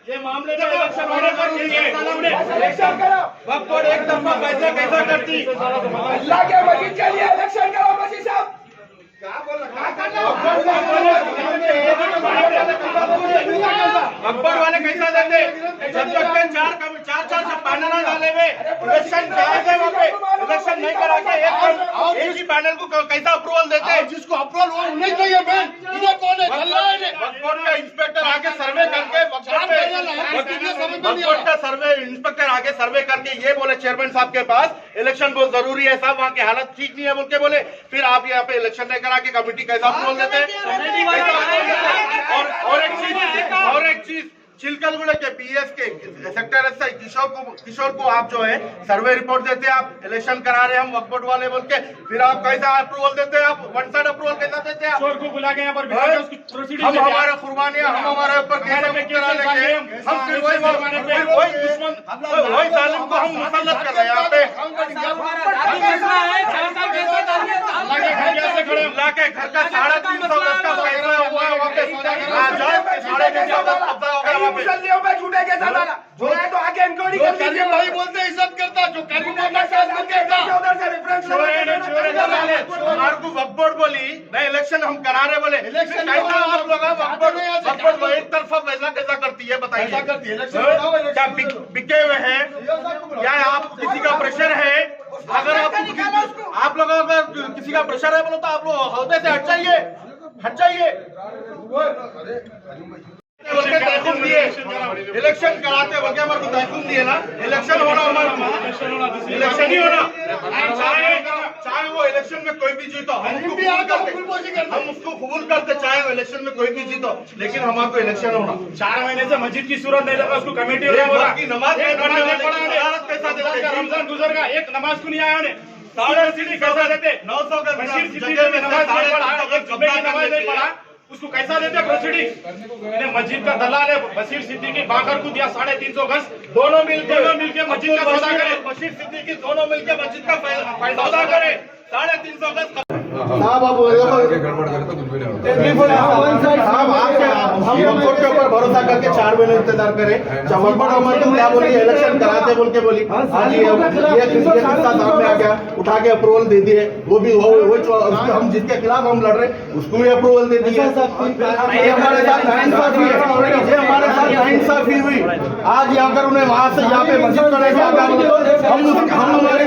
ये मामले में इलेक्शन होने पर वक्त पर एक तरफा फैसला कैसा करती? अल्लाह के वकील के लिए इलेक्शन करो मसीह साहब। अकबर वाले कैसा देते? जब तक के चार पैनल डाले हुए इलेक्शन कराते वहाँ पे इलेक्शन नहीं करा के एक ही पैनल को कैसा अप्रूवल देते? जिसको अप्रूवल वो नहीं चाहिए मैम, इधर कौन है? वक्फ का इंस्पेक्टर आके सर्वे करके वक्फ का सर्वे इंस्पेक्टर आके सर्वे करके ये बोले चेयरमैन साहब के पास इलेक्शन बहुत जरूरी है साहब, वहाँ की हालत ठीक नहीं है बोल के बोले, फिर आप यहाँ पे इलेक्शन नहीं करा के कमेटी कैसा अप्रूवल देते? और एक चीज चिलकलगुड़े के पीएस के सेक्टर एसआई किशोर को आप जो है सर्वे रिपोर्ट देते हैं, आप इलेक्शन करा रहे हम वक्फ बोर्ड वाले बोल के, फिर आप कैसा अप्रूवल देते हैं? आप वन साइड अप्रूवल कैसा देते हैं? किशोर को बुला के यहाँ पर हम हमारे कुर्बानियां हम हमारे ऊपर कैसे करा लेंगे? हम फिर वही दुश्मन वही जालिम को हम मुसल्लत कर रहे हैं यहाँ पे। अल्लाह के घर का 350 गज का फैसला हुआ है वहाँ पे, 350 मुसल्लियों पे झूठे के साथ आना जो है तो आगे इंक्वायरी कर लीजिए। भाई बोलते इज्जत करता जो उधर से रेफरेंस हमारे को वक्फ बोर्ड बोली नहीं इलेक्शन हम करा रहे बोले, इलेक्शन आप लोग वक्फ बोर्ड एक तरफा फैसला कैसा करती है बताइए? क्या बिके हुए हैं? क्या आप किसी का प्रेशर है? अगर आप लोगों का किसी का प्रेशर है बोलो तो आप लोग अहदे से हट जाइए। तहकुम दिए इलेक्शन कराते बल्कि हमारे को तहकुम दिए ना, इलेक्शन होना हमारा इलेक्शन ही होना, चाहे वो इलेक्शन में कोई भी जीतो हम उसको कबूल करते, चाहे वो इलेक्शन में कोई भी जीतो, लेकिन हमारे को इलेक्शन होना। 4 महीने से मस्जिद की सूरत नहीं लगा, उसको कमेटी की नमाज कैसा देते? रमजान गुजर का एक नमाज को नहीं आया उन्हें, 900 कैसा देते? 900 बशीर सिद्दीकी में नमाज नहीं पढ़ा, एक जुम्मे की नमाज नहीं पढ़ा, उसको कैसा देते प्रोसीडिंग? मस्जिद का दलाल है बशीर सिद्दीकी, बाकर को दिया 350 गज, दोनों मिलके मस्जिद का सौदा करे, बशीर सिद्दीकी दोनों मिलके मस्जिद का सौदा करे, 350 गज। साहब आप गड़बड़ करे तो कुछ भी नहीं होता। हम वक्फ के ऊपर भरोसा करके 4 महीने इंतजार करें, वक्फ बोर्ड क्या बोली इलेक्शन कराते बोल के बोली, आज ये किस्सा सामने आ गया, उठा के अप्रूवल दे दिए, वो भी हम जिसके खिलाफ हम लड़ रहे उसको भी अप्रूवल दे दिए। हमारे साथ नाइंसाफी हुई। आज अगर उन्हें वहाँ से यहाँ पे मस्जिद करने से आगे हम हमारे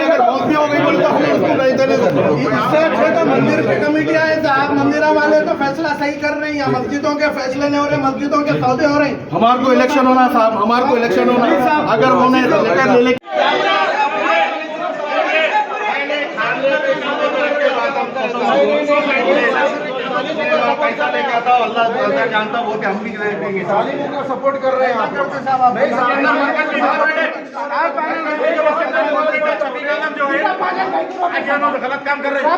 गलती हो गई बोलते हम उसको नहीं देने देते। तो मंदिर की कमेटी आए साहब, मंदिरा वाले तो फैसला सही कर रहे हैं, मस्जिदों के फैसले नहीं हो रहे, मस्जिदों के सौदे हो रहे हैं। हमारे को इलेक्शन होना साहब, हमारे को इलेक्शन होना, अगर उन्हें लेटर ले पैसा लेके आता हूँ, अल्लाह जानता वो कि हम भी सपोर्ट कर रहे हैं गलत काम कर रहे हैं।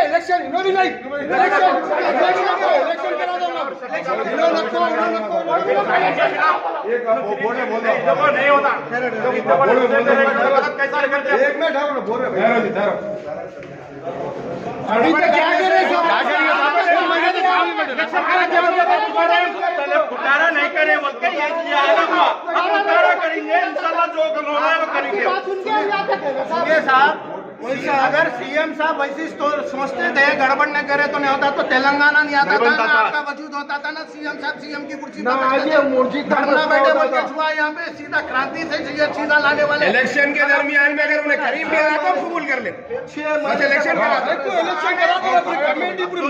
इलेक्शन इन्होंने नहीं इलेक्शन करा दो नहीं होता कैसा एक मिनट बोल रहे अभी तक क्या कर रहे पुकारा नहीं करे बोलते पुकारा करेंगे इंशाल्लाह, जो होना है वो करेंगे। साहब अगर सीएम साहब वैसे सोचते थे गड़बड़ न करे तो नहीं होता, तो तेलंगाना नहीं आता था ना, आपका वजूद होता था ना, सीएम साहब सीएम की कुर्सी धरना बैठे बोल के छुआ, यहाँ पे सीधा क्रांति से सीधा लाने वाले। इलेक्शन के दरमियान में अगर उन्हें करीब भी आया तो कबूल कर ले, इलेक्शन करा कमेटी पूरी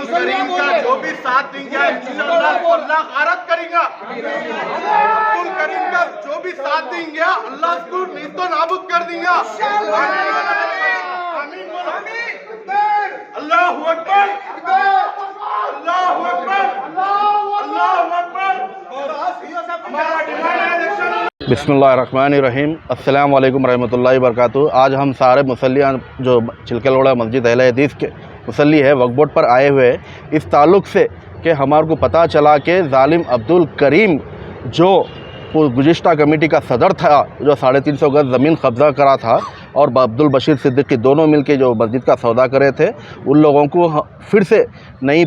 जो भी साथ देंगे अल्लाह गारत करेगा, अब्दुल करीम का जो भी साथ देंगे अल्लाह उसको नीस्तो नाबूद कर देगा। अल्लाहु अकबर, अल्लाहु अकबर, अल्लाहु अकबर। हमारा डिमांड है इलेक्शन बिस्मिल्लाहिर्रहमानिर्रहीम, अस्सलाम वालेकुम रहमतुल्लाहि वबरकातुहू। आज हम सारे मुसल्लियाँ जो चिलकलगुड़ा मस्जिद अहले हदीस के मुसल्ली है वक्फ बोर्ड पर आए हुए हैं इस ताल्लुक़ से कि हमारे को पता चला कि ज़ालिम अब्दुल करीम जो गुज़िश्ता कमेटी का सदर था, जो 350 गज़ ज़मीन कब्ज़ा करा था, और अब्दुल बशीर सिद्दीकी दोनों मिलके जो मस्जिद का सौदा करे थे, उन लोगों को फिर से नई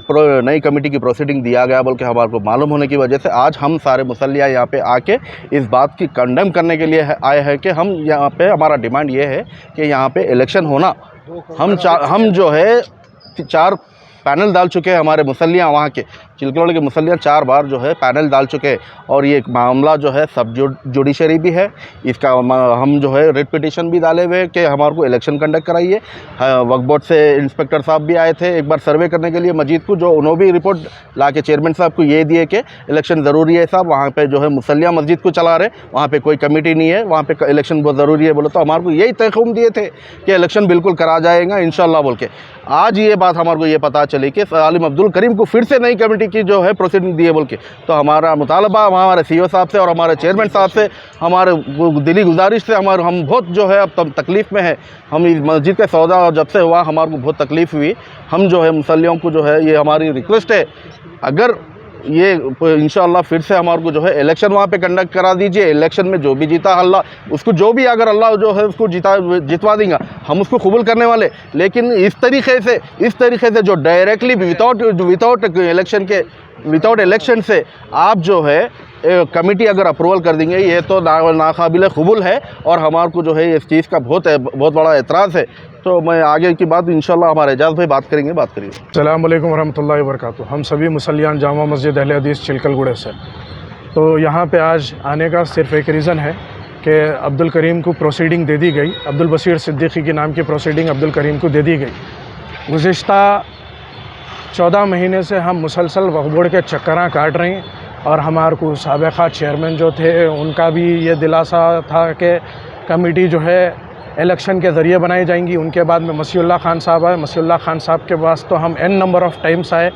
कमेटी की प्रोसीडिंग दिया गया बोल के हमारे को मालूम होने की वजह से आज हम सारे मुसल्लिया यहाँ पे आके इस बात की कंडेम करने के लिए आए हैं कि हम यहाँ पे हमारा डिमांड ये है कि यहाँ पे इलेक्शन होना। हम जो है 4 पैनल डाल चुके हैं, हमारे मुसल्लियाँ वहाँ के चिलकलगुड़ा के मुसल्लियाँ 4 बार जो है पैनल डाल चुके हैं, और ये एक मामला जो है सब जुडिशरी भी है। इसका हम जो है रिट पिटीशन भी डाले हुए कि हमारे को इलेक्शन कंडक्ट कराइए। वक्फ बोर्ड से इंस्पेक्टर साहब भी आए थे एक बार सर्वे करने के लिए मस्जिद को, जो उन्होंने भी रिपोर्ट ला के चेयरमैन साहब को ये दिए कि इलेक्शन ज़रूरी है साहब, वहाँ पर जो है मुसल्लियाँ मस्जिद को चला रहे, वहाँ पर कोई कमेटी नहीं है, वहाँ पर इलेक्शन बहुत ज़रूरी है बोले। तो हमारे को यही तहख़्ख़ुम दिए थे कि इलेक्शन बिल्कुल करा जाएगा इंशाअल्लाह बोल के। आज ये बात हमारे को ये पता चली कि ज़ालिम अब्दुल करीम को फिर से नई कमेटी की जो है प्रोसीडिंग दिए बोल के। तो हमारा मुतालबा हमारे CEO साहब से और हमारे चेयरमैन साहब से, हमारे दिली गुजारिश से हम बहुत जो है अब तकलीफ़ में है। हम इस मस्जिद का सौदा जब से हुआ हमारे को बहुत तकलीफ़ हुई। हम जो है मुसल्लियों को जो है ये हमारी रिक्वेस्ट है, अगर ये इंशाअल्लाह फिर से हमारे को जो है इलेक्शन वहाँ पे कंडक्ट करा दीजिए। इलेक्शन में जो भी जीता अल्लाह उसको, जो भी अगर अल्लाह जो है उसको जितवा देगा, हम उसको कबूल करने वाले। लेकिन इस तरीक़े से जो डायरेक्टली विदाउट इलेक्शन से आप जो है कमेटी अगर अप्रूवल कर देंगे, ये तो नाकाबिल कबूल है, और हमारे को जो है इस चीज़ का बहुत बड़ा एतराज़ है। तो मैं आगे की बात इंशाल्लाह हमारे एजाज़ भाई बात करेंगे। अस्सलाम वालेकुम वरहमतुल्लाहि वबरकातुहू। हम सभी मुसल्लियान जामा मस्जिद अहले हदीस चिलकलगुड़े से, तो यहाँ पे आज आने का सिर्फ एक रीज़न है कि अब्दुल करीम को प्रोसीडिंग दे दी गई, अब्दुल बशीर सिद्दीकी के नाम की प्रोसीडिंग अब्दुल करीम को दे दी गई। गुज़िश्ता 14 महीने से हम मुसलसल वक्फ बोर्ड के चक्करां काट रहे हैं, और हमारे को साबिक़ा चेयरमैन जो थे उनका भी ये दिलासा था कि कमेटी जो है इलेक्शन के ज़रिए बनाई जाएंगी। उनके बाद में मसीहुल्लाह खान साहब आए। मसीहुल्लाह खान साहब के पास तो हम n नंबर ऑफ़ टाइम्स आए,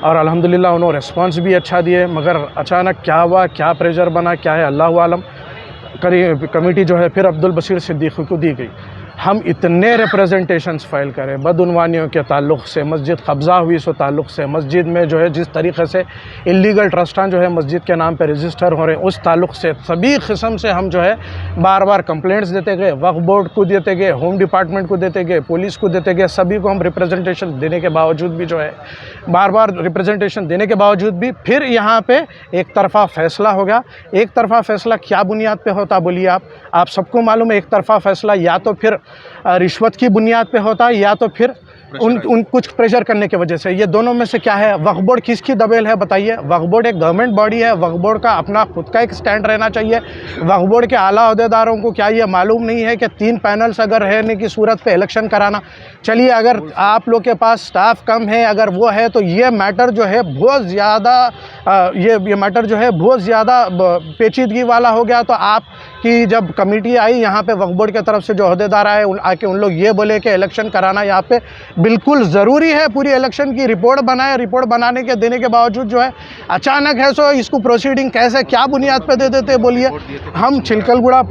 और अल्हम्दुलिल्लाह उन्होंने रिस्पांस भी अच्छा दिए। मगर अचानक क्या हुआ, क्या प्रेशर बना, क्या है अल्लाह आलम, कमेटी जो है फिर अब्दुल बशीर सिद्दीकी को दी गई। हम इतने रिप्रेजेंटेशंस फ़ाइल करें बदउनवानियों के ताल्लुक़ से, मस्जिद कब्ज़ा हुई सो ताल्लुक़ से, मस्जिद में जो है जिस तरीक़े से इलीगल ट्रस्टां जो है मस्जिद के नाम पे रजिस्टर हो रहे हैं उस ताल्लुक़ से सभी किस्म से हम जो है बार बार कंप्लेंट्स देते गए, वक्फ बोर्ड को देते गए, होम डिपार्टमेंट को देते गए, पुलिस को देते गए। सभी को हम रिप्रेजेंटेशन देने के बावजूद भी जो है बार रिप्रेजेंटेशन देने के बावजूद भी फिर यहाँ पर एक तरफ़ा फ़ैसला हो गया। एक तरफ़ा फ़ैसला क्या बुनियाद पर होता बोलिए आप सबको मालूम है। एक तरफ़ा फ़ैसला या तो फिर रिश्वत की बुनियाद पे होता है, या तो फिर उन कुछ प्रेशर करने की वजह से। ये दोनों में से क्या है? वक्फ बोर्ड किसकी दबेल है बताइए? वक्फ बोर्ड एक गवर्नमेंट बॉडी है, वक्फ बोर्ड का अपना खुद का एक स्टैंड रहना चाहिए। वक्फ बोर्ड के आला अहदेदारों को क्या ये मालूम नहीं है कि 3 पैनल्स अगर रहने की सूरत पे इलेक्शन कराना, चलिए अगर आप लोग के पास स्टाफ कम है, अगर वो है तो ये मैटर जो है बहुत ज़्यादा ये मैटर जो है बहुत ज़्यादा पेचीदगी वाला हो गया। तो आपकी जब कमेटी आई यहाँ पे वक्फ बोर्ड की तरफ से जो अहदेदार आए आके उन लोग ये बोले कि इलेक्शन कराना यहाँ पे बिल्कुल ज़रूरी है, पूरी इलेक्शन की रिपोर्ट बनाए। रिपोर्ट बनाने के देने के बावजूद जो है अचानक है सो इसको प्रोसीडिंग कैसे, क्या बुनियाद पे दे देते बोलिए? हम छिलकलगुड़ा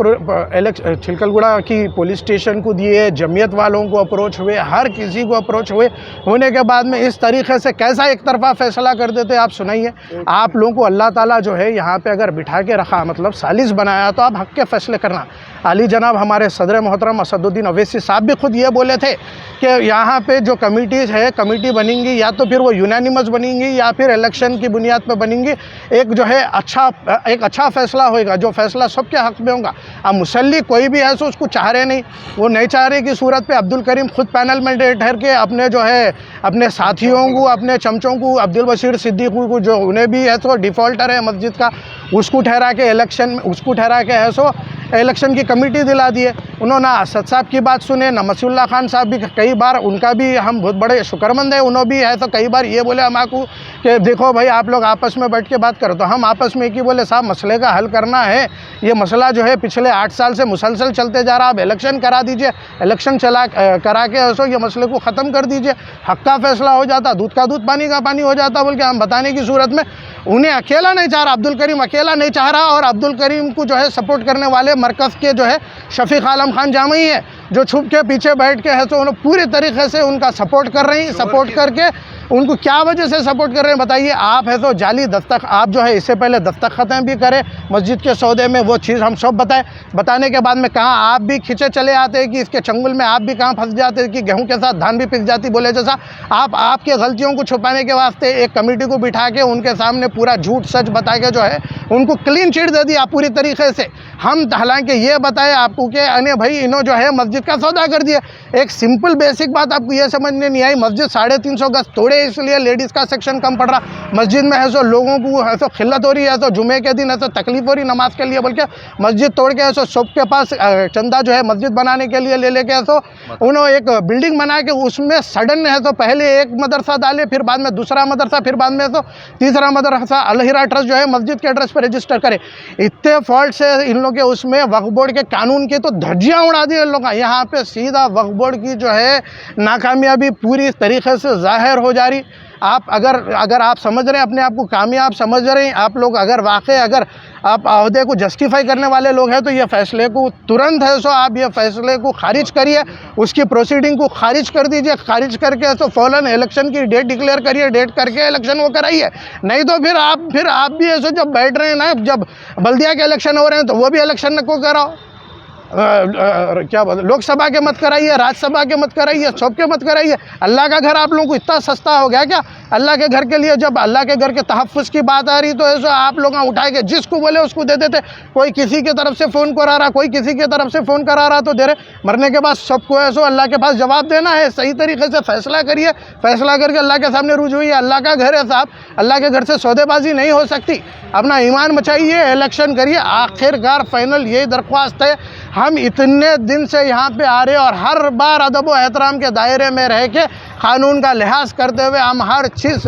की पुलिस स्टेशन को दिए, जमीयत वालों को अप्रोच हुए, हर किसी को अप्रोच हुए, होने के बाद में इस तरीके से कैसा एक तरफा फैसला कर देते आप सुनाइए। आप लोगों को अल्लाह ताला जो है यहाँ पे अगर बिठा के रखा, मतलब सालिस बनाया, तो आप हक के फैसले करना। अली जनाब हमारे सदर मोहतरम असदुद्दीन अवैसी साहब भी खुद ये बोले थे कि यहाँ पे जो कमेटीज़ है, कमेटी बनेंगी या तो फिर वो यूनानिमस बनेंगी या फिर इलेक्शन की बुनियाद पर बनेंगी। एक जो है एक अच्छा फैसला होएगा, जो फैसला सबके हक़ में होगा। अब मुसल्ली कोई भी है सो उसको चाह रहे नहीं, वो नहीं चाह रहे की सूरत पे अब्दुल करीम खुद पैनल में ठहर के अपने जो है अपने साथियों को, अपने चमचों को, अब्दुल बशीर सिद्दीकी को जो उन्हें भी है सो डिफ़ॉल्टर है मस्जिद का, उसको ठहरा के इलेक्शन, उसको ठहरा के है सो इलेक्शन की कमेटी दिला दी है। उन्होंने असद साहब की बात सुने, नमसुल्ला खान साहब भी कई बार, उनका भी हम बहुत बड़े शुक्रमंद है, उन्होंने भी है तो कई बार ये बोले हमारे कि देखो भाई आप लोग आपस में बैठ के बात करो। तो हम आपस में एक ही बोले साहब मसले का हल करना है, ये मसला जो है पिछले 8 साल से मुसलसल चलते जा रहा, आप इलेक्शन करा दीजिए, इलेक्शन करा के ऐसो ये मसले को ख़त्म कर दीजिए, हक का फैसला हो जाता, दूध का दूध पानी का पानी हो जाता बोल के हम बताने की सूरत में उन्हें अकेला नहीं चाह रहा, अब्दुल करीम अकेला नहीं चाह रहा। और अब्दुल करीम को जो है सपोर्ट करने वाले मरकज़ के जो है शफीक आलम खान जामई है, जो छुप के पीछे बैठ के है तो उन्हें पूरी तरीके से उनका सपोर्ट कर रही, सपोर्ट करके उनको क्या वजह से सपोर्ट कर रहे हैं बताइए आप। है तो जाली दस्तक आप जो है इससे पहले दस्तखतें भी करें मस्जिद के सौदे में, वो चीज़ हम सब बताने के बाद में कहाँ आप भी खिंचे चले आते हैं कि इसके चंगुल में आप भी कहाँ फंस जाते हैं कि गेहूं के साथ धान भी पिस जाती बोले जैसा। आप आपके गलतियों को छुपाने के वास्ते एक कमेटी को बिठा के उनके सामने पूरा झूठ सच बता के जो है उनको क्लीन चिट दे दिया पूरी तरीके से। हम हालांकि ये बताए आपको कि अने भाई इन्हों जो है मस्जिद का सौदा कर दिया। एक सिंपल बेसिक बात आपको ये समझने नहीं आई, मस्जिद 350 गज तोड़े इसलिए लेडीज़ का सेक्शन कम पड़ रहा, मस्जिद में है सो लोगों को है सो खिल्लत हो रही है, तो जुमे के दिन है सो तकलीफ हो रही नमाज के लिए बोल के मस्जिद तोड़ के है सो सबके पास चंदा जो है मस्जिद बनाने के लिए ले लेके है सो उन्होंने एक बिल्डिंग बना के उसमें सडन है तो पहले एक मदरसा डाले, फिर बाद में दूसरा मदरसा, फिर बाद में तो तीसरा मदरसा अल-हिरा ट्रस्ट जो है मस्जिद के एड्रेस पर रजिस्टर करे। इतने फॉल्ट से इन लोग के उसमें वक्फ बोर्ड के कानून की तो धज्जियाँ उड़ा दी इन लोग। यहाँ पे सीधा वक्फ बोर्ड की जो है नाकामयाबी पूरी तरीके से जाहिर हो जा रही। आप अगर आप समझ रहे हैं अपने आप को कामयाब समझ रहे हैं आप लोग, अगर वाकई अगर आप अहदे को जस्टिफाई करने वाले लोग हैं तो ये फैसले को तुरंत है सो आप ये फैसले को खारिज करिए, उसकी प्रोसीडिंग को खारिज कर दीजिए, खारिज करके तो फौरन इलेक्शन की डेट डिक्लेयर करिए, डेट करके इलेक्शन वो कराइए। नहीं तो फिर आप भी ऐसे जब बैठ रहे हैं ना, जब बल्दिया के इलेक्शन हो रहे हैं तो वो भी इलेक्शन को कराओ, क्या बोलते लोकसभा के मत कराइए, राज्यसभा के मत कराइए, सबके मत कराइए। अल्लाह का घर आप लोगों को इतना सस्ता हो गया क्या? अल्लाह के घर के लिए जब अल्लाह के घर के तहफ़्फ़ुज़ की बात आ रही तो ऐसा आप लोग उठा के जिसको बोले उसको दे देते। कोई किसी की तरफ से फ़ोन करा रहा, कोई किसी की तरफ से फ़ोन करा रहा तो दे रहे। मरने के बाद सबको ऐसा अल्लाह के पास जवाब देना है, सही तरीके से फ़ैसला करिए, फ़ैसला करके अल्लाह के सामने रुजू हुई। अल्लाह का घर है साहब, अल्लाह के घर से सौदेबाजी नहीं हो सकती। अपना ईमान बचाइए, इलेक्शन करिए। आखिरकार फाइनल यही दरख्वास्त है, हम इतने दिन से यहाँ पे आ रहे और हर बार अदब व एहतराम के दायरे में रह के कानून का लिहाज करते हुए हम हर चीज़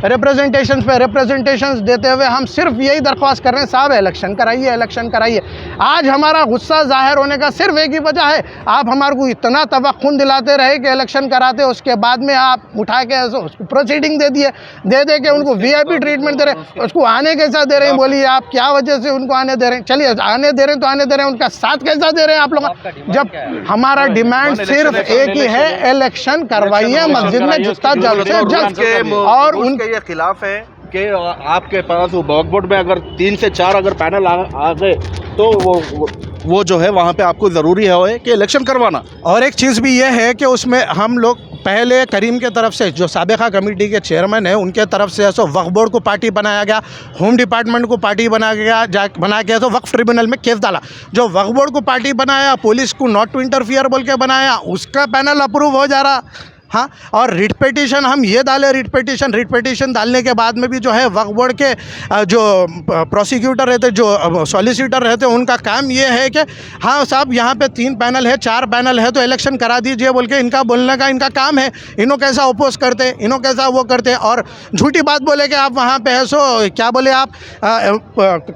रिप्रेजेंटेशंस देते हुए हम सिर्फ यही दरख्वास्त कर रहे हैं साहब इलेक्शन कराइए, इलेक्शन कराइए। आज हमारा गुस्सा जाहिर होने का सिर्फ एक ही वजह है, आप हमारे को इतना तवक्कुन दिलाते रहे कि इलेक्शन कराते, उसके बाद में आप उठा के उसको प्रोसीडिंग दे दिए, दे के उनको VIP ट्रीटमेंट दे रहे, उसको आने कैसा दे रहे हैं बोलिए आप, क्या वजह से उनको आने दे रहे हैं? चलिए आने दे रहे हैं तो आने दे रहे हैं, उनका साथ कैसा दे रहे हैं आप लोग? जब हमारा डिमांड सिर्फ एक ही है, इलेक्शन करवाइए मस्जिद में जितना जल्द से जल्द। और उनके ये खिलाफ है कि आपके पास वो वक्फ बोर्ड में अगर 3 से 4 अगर पैनल आ गए तो वो जो है वहाँ पे आपको ज़रूरी है कि इलेक्शन करवाना। और एक चीज़ भी ये है कि उसमें हम लोग पहले करीम के तरफ से जो साबिका कमेटी के चेयरमैन है उनके तरफ से ऐसा वक्फ बोर्ड को पार्टी बनाया गया, होम डिपार्टमेंट को पार्टी बना के तो वक्फ ट्रिब्यूनल में केस डाला। जो वक्फ बोर्ड को पार्टी बनाया, पुलिस को नॉट टू इंटरफियर बोल के बनाया, उसका पैनल अप्रूव हो जा रहा। हाँ, और रिट पिटीशन हम ये डाले, रिट पिटीशन डालने के बाद में भी जो है वक्फ बोर्ड के जो प्रोसिक्यूटर रहते, जो सॉलिसिटर रहते, उनका काम ये है कि हाँ साहब यहाँ पे 3 पैनल है, 4 पैनल है तो इलेक्शन करा दीजिए बोल के इनका बोलने का इनका काम है। इन्हों कैसा अपोज करते, इन्हों कैसा वो करते और झूठी बात बोले कि आप वहाँ पे है सो क्या बोले आप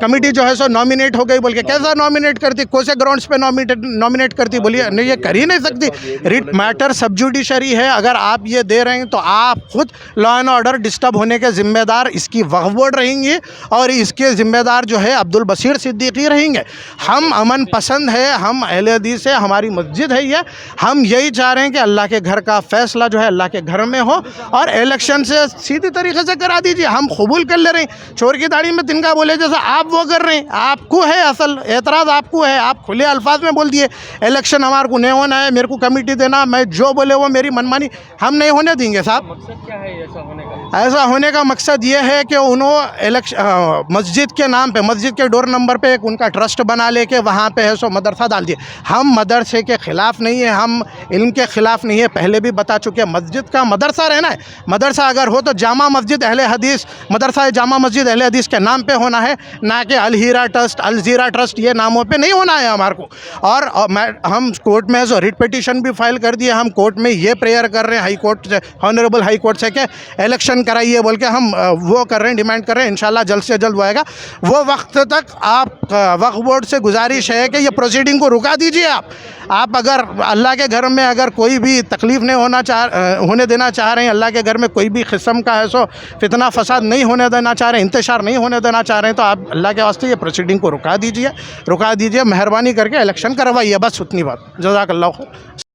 कमेटी जो है सो नॉमिनेट हो गई बोल के, कैसा नॉमिनेट करती, कौन से ग्राउंड्स पे नॉमिनेट करती बोलिए? नहीं, ये कर ही नहीं सकती। रिट मैटर सब जुडिशरी है, अगर आप ये दे रहे हैं तो आप खुद लॉ एंड ऑर्डर डिस्टर्ब होने के ज़िम्मेदार इसकी वक्फ बोर्ड रहेंगे और इसके ज़िम्मेदार जो है अब्दुल बशीर सिद्दीकी रहेंगे। हम अमन पसंद है, हम अहले हदीस है, हमारी मस्जिद है ये, हम यही चाह रहे हैं कि अल्लाह के घर का फैसला जो है अल्लाह के घर में हो और इलेक्शन से सीधी तरीके से करा दीजिए। हम कबूल कर ले रहे हैं, चोर की दाढ़ी में तिनका बोले जैसा आप वो कर रहे हैं, आपको है असल एतराज़, आपको है, आप खुले अल्फाज में बोल दिए इलेक्शन हमारे को नहीं होना है, मेरे को कमेटी देना, मैं जो बोले वो मेरी मनमानी। हम नहीं होने देंगे साहब। मकसद क्या है ऐसा होने का? ऐसा होने का मकसद ये है कि उन्होंने मस्जिद के नाम पे, मस्जिद के डोर नंबर पे एक उनका ट्रस्ट बना लेके वहाँ पे है सो मदरसा डाल दिए। हम मदरसे के ख़िलाफ़ नहीं है, हम इल्म के ख़िलाफ़ नहीं है, पहले भी बता चुके हैं। मस्जिद का मदरसा रहना है, मदरसा अगर हो तो जामा मस्जिद अहले हदीस, मदरसा जामा मस्जिद अहले हदीस के नाम पे होना है, ना कि अल हीरा ट्रस्ट, अल जीरा ट्रस्ट, ये नामों पे नहीं होना है हमारे को। और हम कोर्ट में जो रिट पिटीशन भी फाइल कर दिए, हम कोर्ट में ये प्रेयर कर रहे हैं हाई कोर्ट से, ऑनरेबल हाई कोर्ट से, कि इलेक्शन कराइए बोल के हम वो कर रहे हैं, डिमांड कर रहे हैं। इंशाल्लाह जल्द से जल्द वो आएगा। वो वक्त तक आप वक्फ बोर्ड से गुजारिश है कि ये प्रोसीडिंग को रुका दीजिए। आप अगर अल्लाह के घर में अगर कोई भी तकलीफ़ नहीं होने देना चाह रहे हैं, अल्लाह के घर में कोई भी किस्म का है सो फितना फसाद नहीं होने देना चाह रहे हैं, इंतशार नहीं होने देना चाह रहे हैं, तो आप अल्लाह के वास्ते ये प्रोसीडिंग को रुका दीजिए, मेहरबानी करके इलेक्शन करवाइए, बस उतनी बात। जज़ाकल्लाह खैर।